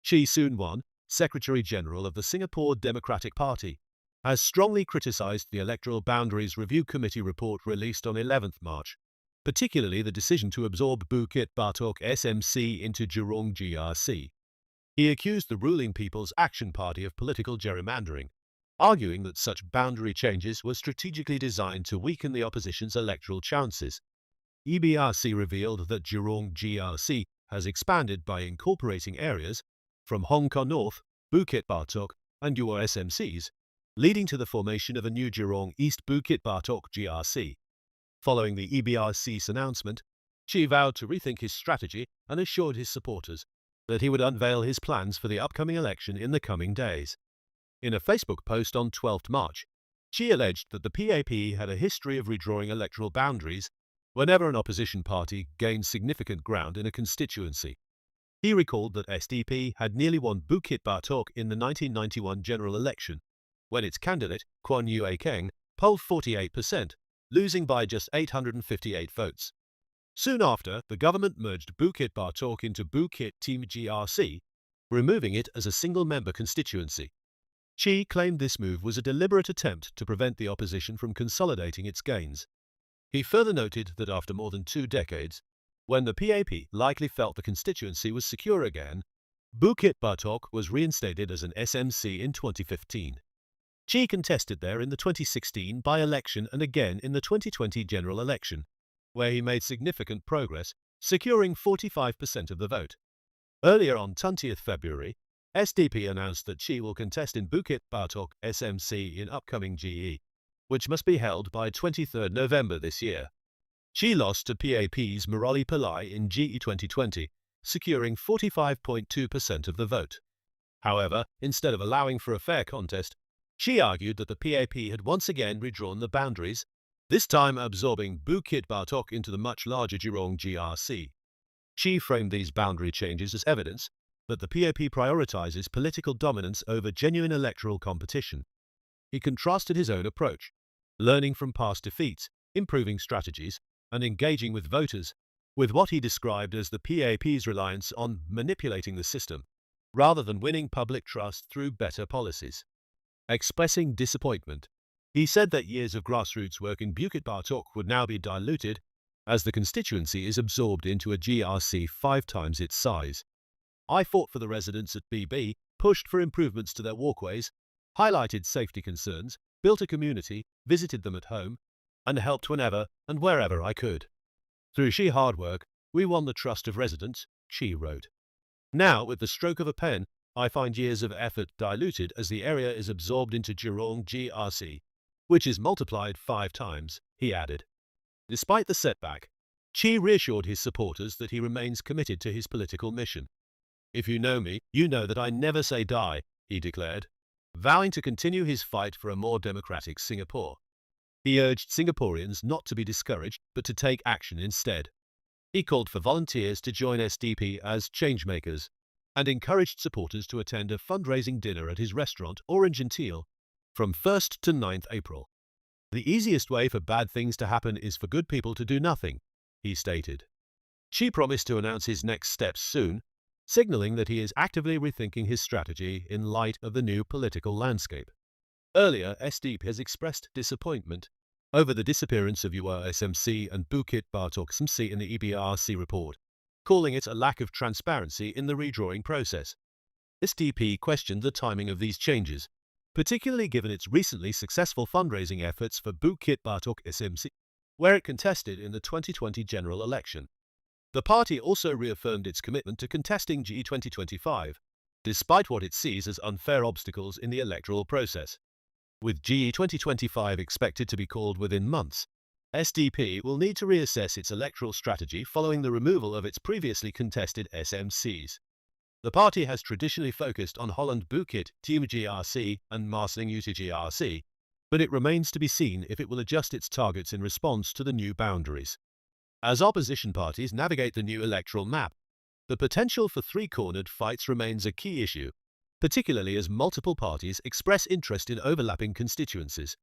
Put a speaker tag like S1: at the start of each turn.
S1: Chee Soon Juan, Secretary-General of the Singapore Democratic Party, has strongly criticized the Electoral Boundaries Review Committee report released on 11th March, particularly the decision to absorb Bukit Batok SMC into Jurong GRC. He accused the ruling People's Action Party of political gerrymandering, arguing that such boundary changes were strategically designed to weaken the opposition's electoral chances. EBRC revealed that Jurong GRC has expanded by incorporating areas from Hong Kong North, Bukit Batok, and Jurong SMCs, leading to the formation of a new Jurong East Bukit Batok GRC. Following the EBRC's announcement, Chee vowed to rethink his strategy and assured his supporters that he would unveil his plans for the upcoming election in the coming days. In a Facebook post on 12 March, Chee alleged that the PAP had a history of redrawing electoral boundaries whenever an opposition party gained significant ground in a constituency. He recalled that SDP had nearly won Bukit Batok in the 1991 general election, when its candidate, Kwan Yue Keng, polled 48%, losing by just 858 votes. Soon after, the government merged Bukit Batok into Bukit Timah GRC, removing it as a single-member constituency. Chee claimed this move was a deliberate attempt to prevent the opposition from consolidating its gains. He further noted that after more than 2 decades, when the PAP likely felt the constituency was secure again, Bukit Batok was reinstated as an SMC in 2015. Chee contested there in the 2016 by-election and again in the 2020 general election, where he made significant progress, securing 45% of the vote. Earlier on 20th February, SDP announced that Chee will contest in Bukit Batok SMC in upcoming GE, which must be held by 23 November this year. Chee lost to PAP's Murali Pillai in GE 2020, securing 45.2% of the vote. However, instead of allowing for a fair contest, Chee argued that the PAP had once again redrawn the boundaries, this time absorbing Bukit Batok into the much larger Jurong GRC. Chee framed these boundary changes as evidence that the PAP prioritizes political dominance over genuine electoral competition. He contrasted his own approach, learning from past defeats, improving strategies, and engaging with voters, with what he described as the PAP's reliance on manipulating the system, rather than winning public trust through better policies. Expressing disappointment, he said that years of grassroots work in Bukit Batok would now be diluted as the constituency is absorbed into a GRC 5 times its size. I fought for the residents at BB, pushed for improvements to their walkways, highlighted safety concerns, built a community, visited them at home, and helped whenever and wherever I could. Through sheer hard work, we won the trust of residents, Chee wrote. Now, with the stroke of a pen, I find years of effort diluted as the area is absorbed into Jurong GRC, which is multiplied 5 times, he added. Despite the setback, Chee reassured his supporters that he remains committed to his political mission. "If you know me, you know that I never say die," he declared, vowing to continue his fight for a more democratic Singapore. He urged Singaporeans not to be discouraged, but to take action instead. He called for volunteers to join SDP as changemakers, and encouraged supporters to attend a fundraising dinner at his restaurant, Orange and Teal, from 1st to 9th April. "The easiest way for bad things to happen is for good people to do nothing," he stated. Chee promised to announce his next steps soon, signaling that he is actively rethinking his strategy in light of the new political landscape. Earlier, SDP has expressed disappointment over the disappearance of Jurong SMC and Bukit Batok SMC in the EBRC report, calling it a lack of transparency in the redrawing process. SDP questioned the timing of these changes, particularly given its recently successful fundraising efforts for Bukit Batok SMC, where it contested in the 2020 general election. The party also reaffirmed its commitment to contesting GE 2025, despite what it sees as unfair obstacles in the electoral process. With GE 2025 expected to be called within months, SDP will need to reassess its electoral strategy following the removal of its previously contested SMCs. The party has traditionally focused on Holland Bukit Timah GRC and Marsiling Utara GRC, but it remains to be seen if it will adjust its targets in response to the new boundaries. As opposition parties navigate the new electoral map, the potential for three-cornered fights remains a key issue, particularly as multiple parties express interest in overlapping constituencies.